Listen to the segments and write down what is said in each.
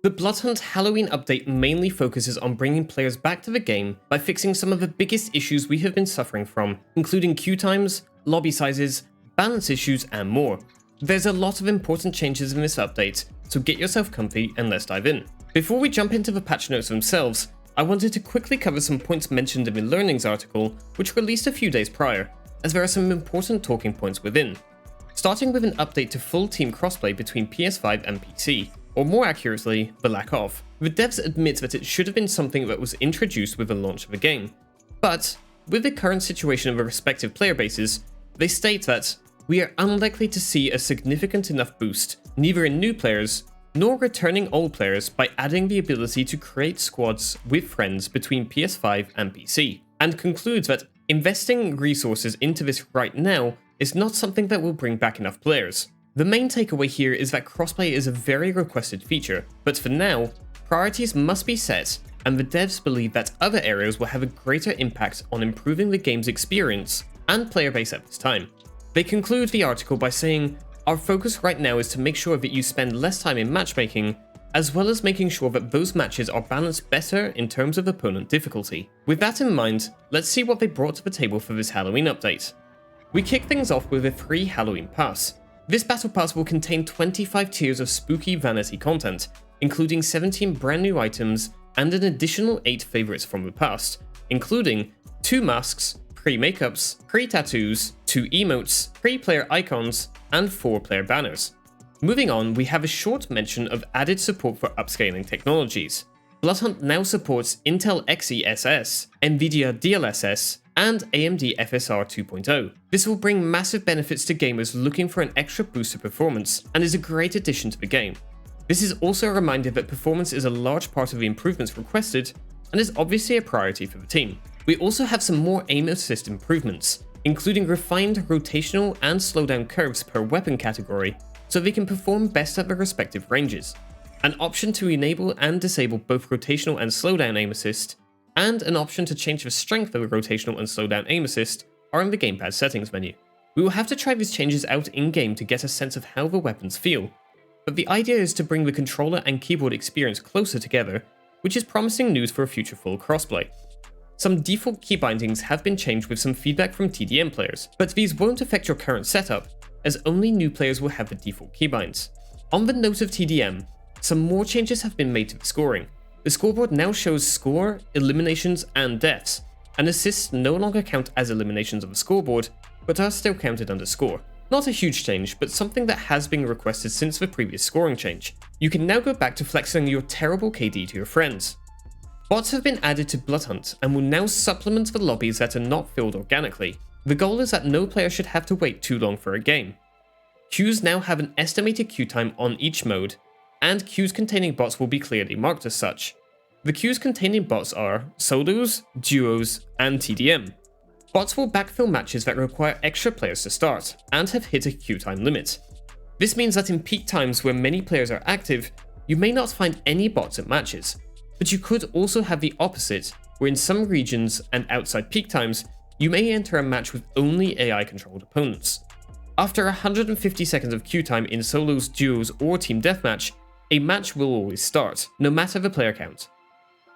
The Bloodhunt Halloween update mainly focuses on bringing players back to the game by fixing some of the biggest issues we have been suffering from, including queue times, lobby sizes, balance issues, and more. There's a lot of important changes in this update, so get yourself comfy and let's dive in. Before we jump into the patch notes themselves, I wanted to quickly cover some points mentioned in the Learnings article, which released a few days prior, as there are some important talking points within. Starting with an update to full team crossplay between PS5 and PC, or more accurately, the lack of. The devs admit that it should have been something that was introduced with the launch of the game, but with the current situation of the respective player bases, they state that we are unlikely to see a significant enough boost, neither in new players nor returning old players, by adding the ability to create squads with friends between PS5 and PC, and concludes that investing resources into this right now is not something that will bring back enough players. The main takeaway here is that crossplay is a very requested feature, but for now, priorities must be set, and the devs believe that other areas will have a greater impact on improving the game's experience and player base at this time. They conclude the article by saying, "Our focus right now is to make sure that you spend less time in matchmaking, as well as making sure that those matches are balanced better in terms of opponent difficulty." With that in mind, let's see what they brought to the table for this Halloween update. We kick things off with a free Halloween pass. This battle pass will contain 25 tiers of spooky vanity content, including 17 brand new items and an additional 8 favorites from the past, including 2 masks, pre-makeups, pre-tattoos, 2 emotes, pre-player icons, and 4 player banners. Moving on, we have a short mention of added support for upscaling technologies. Bloodhunt now supports Intel Xe SS, Nvidia DLSS, and AMD FSR 2.0. This will bring massive benefits to gamers looking for an extra boost to performance, and is a great addition to the game. This is also a reminder that performance is a large part of the improvements requested, and is obviously a priority for the team. We also have some more aim assist improvements, including refined rotational and slowdown curves per weapon category, so they can perform best at their respective ranges. An option to enable and disable both rotational and slowdown aim assist, and an option to change the strength of the rotational and slowdown aim assist are in the gamepad settings menu. We will have to try these changes out in-game to get a sense of how the weapons feel, but the idea is to bring the controller and keyboard experience closer together, which is promising news for a future full crossplay. Some default key bindings have been changed with some feedback from TDM players, but these won't affect your current setup, as only new players will have the default keybinds. On the note of TDM, some more changes have been made to the scoring. The scoreboard now shows score, eliminations, and deaths, and assists no longer count as eliminations on the scoreboard, but are still counted under score. Not a huge change, but something that has been requested since the previous scoring change. You can now go back to flexing your terrible KD to your friends. Bots have been added to Bloodhunt and will now supplement the lobbies that are not filled organically. The goal is that no player should have to wait too long for a game. Queues now have an estimated queue time on each mode, and queues containing bots will be clearly marked as such. The queues containing bots are solos, duos, and TDM. Bots will backfill matches that require extra players to start, and have hit a queue time limit. This means that in peak times where many players are active, you may not find any bots at matches, but you could also have the opposite, where in some regions and outside peak times, you may enter a match with only AI-controlled opponents. After 150 seconds of queue time in solos, duos, or team deathmatch, a match will always start, no matter the player count.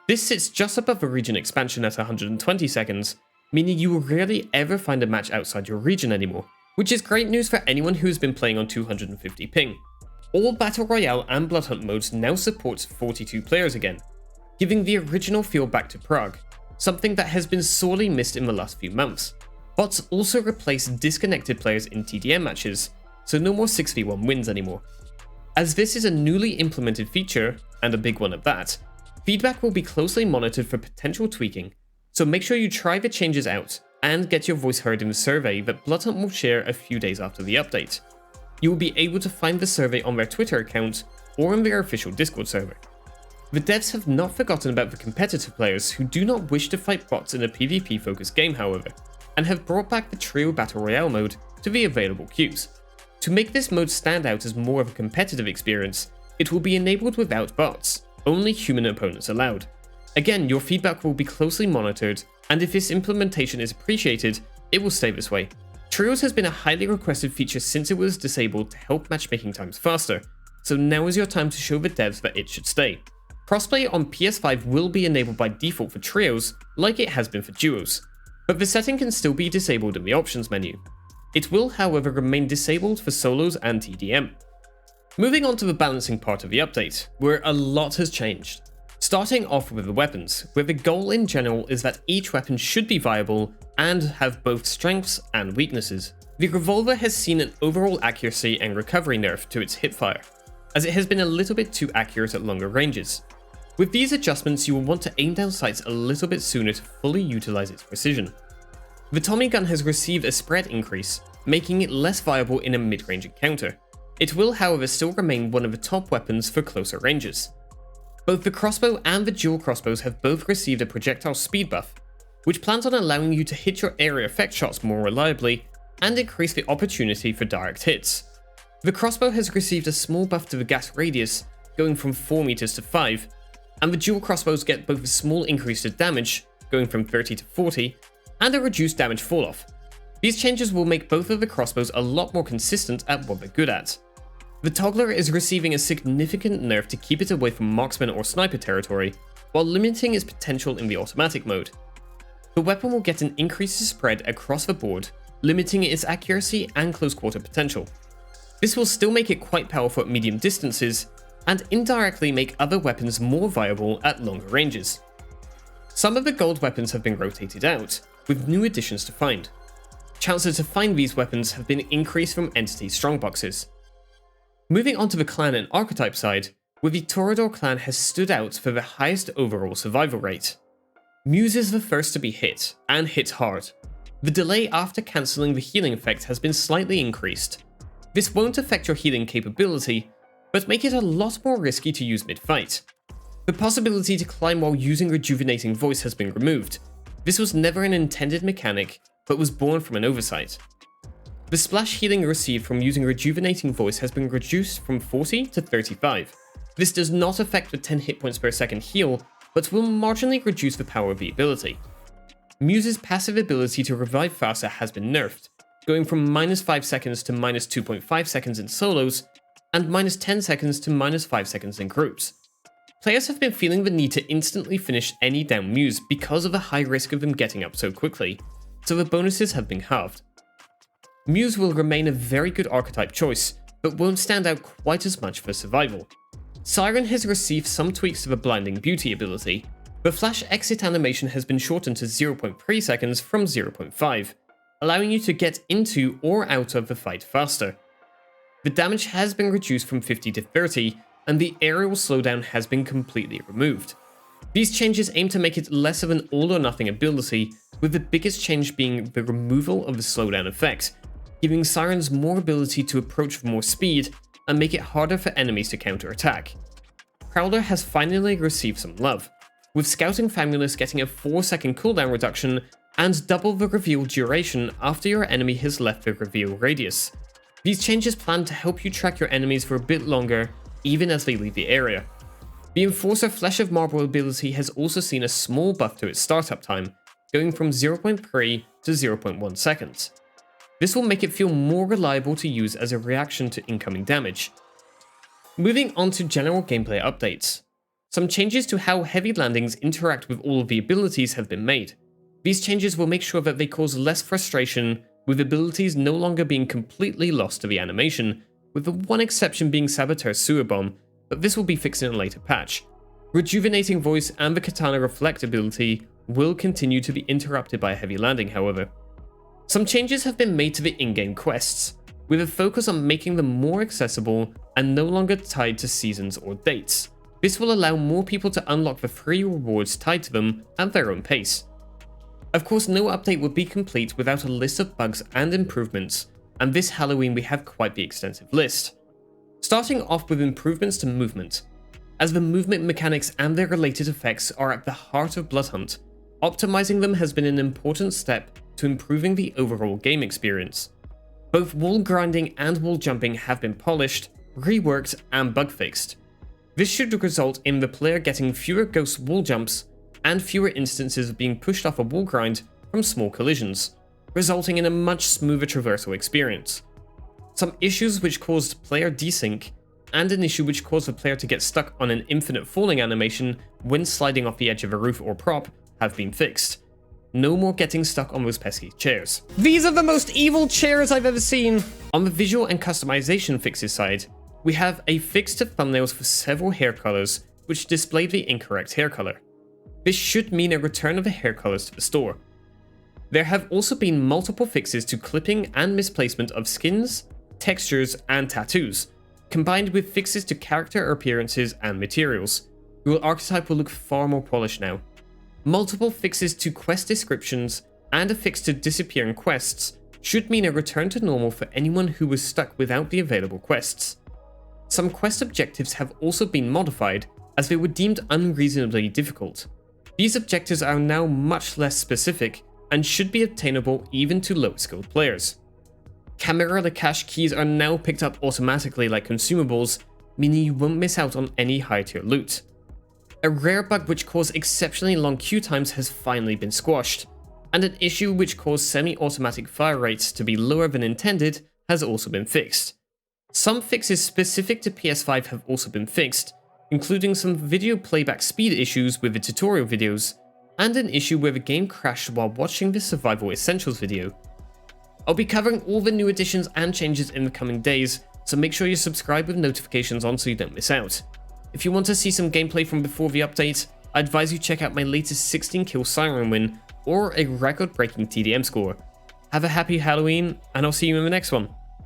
This sits just above the region expansion at 120 seconds, meaning you will rarely ever find a match outside your region anymore, which is great news for anyone who has been playing on 250 ping. All Battle Royale and Bloodhunt modes now support 42 players again, giving the original feel back to Prague, something that has been sorely missed in the last few months. Bots also replace disconnected players in TDM matches, so no more 6v1 wins anymore. As this is a newly implemented feature, and a big one at that, feedback will be closely monitored for potential tweaking, so make sure you try the changes out and get your voice heard in the survey that Bloodhunt will share a few days after the update. You will be able to find the survey on their Twitter account or on their official Discord server. The devs have not forgotten about the competitive players who do not wish to fight bots in a PvP-focused game, however, and have brought back the Trio Battle Royale mode to the available queues. To make this mode stand out as more of a competitive experience, it will be enabled without bots, only human opponents allowed. Again, your feedback will be closely monitored, and if this implementation is appreciated, it will stay this way. Trios has been a highly requested feature since it was disabled to help matchmaking times faster, so now is your time to show the devs that it should stay. Crossplay on PS5 will be enabled by default for trios, like it has been for duos, but the setting can still be disabled in the options menu. It will, however, remain disabled for solos and TDM. Moving on to the balancing part of the update, where a lot has changed. Starting off with the weapons, where the goal in general is that each weapon should be viable and have both strengths and weaknesses. The revolver has seen an overall accuracy and recovery nerf to its hipfire, as it has been a little bit too accurate at longer ranges. With these adjustments, you will want to aim down sights a little bit sooner to fully utilize its precision. The Tommy gun has received a spread increase, making it less viable in a mid-range encounter. It will, however, still remain one of the top weapons for closer ranges. Both the crossbow and the dual crossbows have both received a projectile speed buff, which plans on allowing you to hit your area effect shots more reliably and increase the opportunity for direct hits. The crossbow has received a small buff to the gas radius, going from 4 meters to 5, and the dual crossbows get both a small increase to damage, going from 30 to 40, and a reduced damage falloff. These changes will make both of the crossbows a lot more consistent at what they're good at. The toggler is receiving a significant nerf to keep it away from marksman or sniper territory, while limiting its potential in the automatic mode. The weapon will get an increased spread across the board, limiting its accuracy and close quarter potential. This will still make it quite powerful at medium distances, and indirectly make other weapons more viable at longer ranges. Some of the gold weapons have been rotated out, with new additions to find. Chances to find these weapons have been increased from entity strongboxes. Moving on to the clan and archetype side, where the Toreador clan has stood out for the highest overall survival rate. Muse is the first to be hit, and hit hard. The delay after cancelling the healing effect has been slightly increased. This won't affect your healing capability, but make it a lot more risky to use mid-fight. The possibility to climb while using rejuvenating voice has been removed. This was never an intended mechanic, but was born from an oversight. The splash healing received from using rejuvenating voice has been reduced from 40 to 35. This does not affect the 10 hit points per second heal, but will marginally reduce the power of the ability. Muse's passive ability to revive faster has been nerfed, going from -5 seconds to -2.5 seconds in solos, and -10 seconds to -5 seconds in groups. Players have been feeling the need to instantly finish any down Muse because of the high risk of them getting up so quickly, so the bonuses have been halved. Muse will remain a very good archetype choice, but won't stand out quite as much for survival. Siren has received some tweaks to the Blinding Beauty ability. The flash exit animation has been shortened to 0.3 seconds from 0.5, allowing you to get into or out of the fight faster. The damage has been reduced from 50 to 30, and the aerial slowdown has been completely removed. These changes aim to make it less of an all or nothing ability, with the biggest change being the removal of the slowdown effect, giving Sirens more ability to approach with more speed and make it harder for enemies to counterattack. Prowler has finally received some love, with Scouting Famulus getting a 4-second cooldown reduction and double the reveal duration after your enemy has left the reveal radius. These changes plan to help you track your enemies for a bit longer, even as they leave the area. The Enforcer Flesh of Marble ability has also seen a small buff to its startup time, going from 0.3 to 0.1 seconds. This will make it feel more reliable to use as a reaction to incoming damage. Moving on to general gameplay updates. Some changes to how heavy landings interact with all of the abilities have been made. These changes will make sure that they cause less frustration, with abilities no longer being completely lost to the animation, with the one exception being Saboteur Sewer Bomb, but this will be fixed in a later patch. Rejuvenating Voice and the Katana Reflect ability will continue to be interrupted by a heavy landing, however. Some changes have been made to the in-game quests, with a focus on making them more accessible and no longer tied to seasons or dates. This will allow more people to unlock the free rewards tied to them at their own pace. Of course, no update would be complete without a list of bugs and improvements, and this Halloween we have quite the extensive list. Starting off with improvements to movement. As the movement mechanics and their related effects are at the heart of Bloodhunt, optimizing them has been an important step to improving the overall game experience. Both wall grinding and wall jumping have been polished, reworked, and bug fixed. This should result in the player getting fewer ghost wall jumps and fewer instances of being pushed off a wall grind from small collisions, resulting in a much smoother traversal experience. Some issues which caused player desync and an issue which caused the player to get stuck on an infinite falling animation when sliding off the edge of a roof or prop have been fixed. No more getting stuck on those pesky chairs. These are the most evil chairs I've ever seen! On the visual and customization fixes side, we have a fix to thumbnails for several hair colors which display the incorrect hair color. This should mean a return of the hair colors to the store. There have also been multiple fixes to clipping and misplacement of skins, textures, and tattoos, combined with fixes to character appearances and materials. Your archetype will look far more polished now. Multiple fixes to quest descriptions and a fix to disappearing quests should mean a return to normal for anyone who was stuck without the available quests. Some quest objectives have also been modified as they were deemed unreasonably difficult. These objectives are now much less specific and should be obtainable even to lower skilled players. Camera the cache keys are now picked up automatically like consumables, meaning you won't miss out on any high tier loot. A rare bug which caused exceptionally long queue times has finally been squashed, and an issue which caused semi-automatic fire rates to be lower than intended has also been fixed. Some fixes specific to PS5 have also been fixed, including some video playback speed issues with the tutorial videos, and an issue where the game crashed while watching the Survival Essentials video. I'll be covering all the new additions and changes in the coming days, so make sure you subscribe with notifications on so you don't miss out. If you want to see some gameplay from before the update, I advise you check out my latest 16 kill Siren win or a record-breaking TDM score. Have a happy Halloween, and I'll see you in the next one.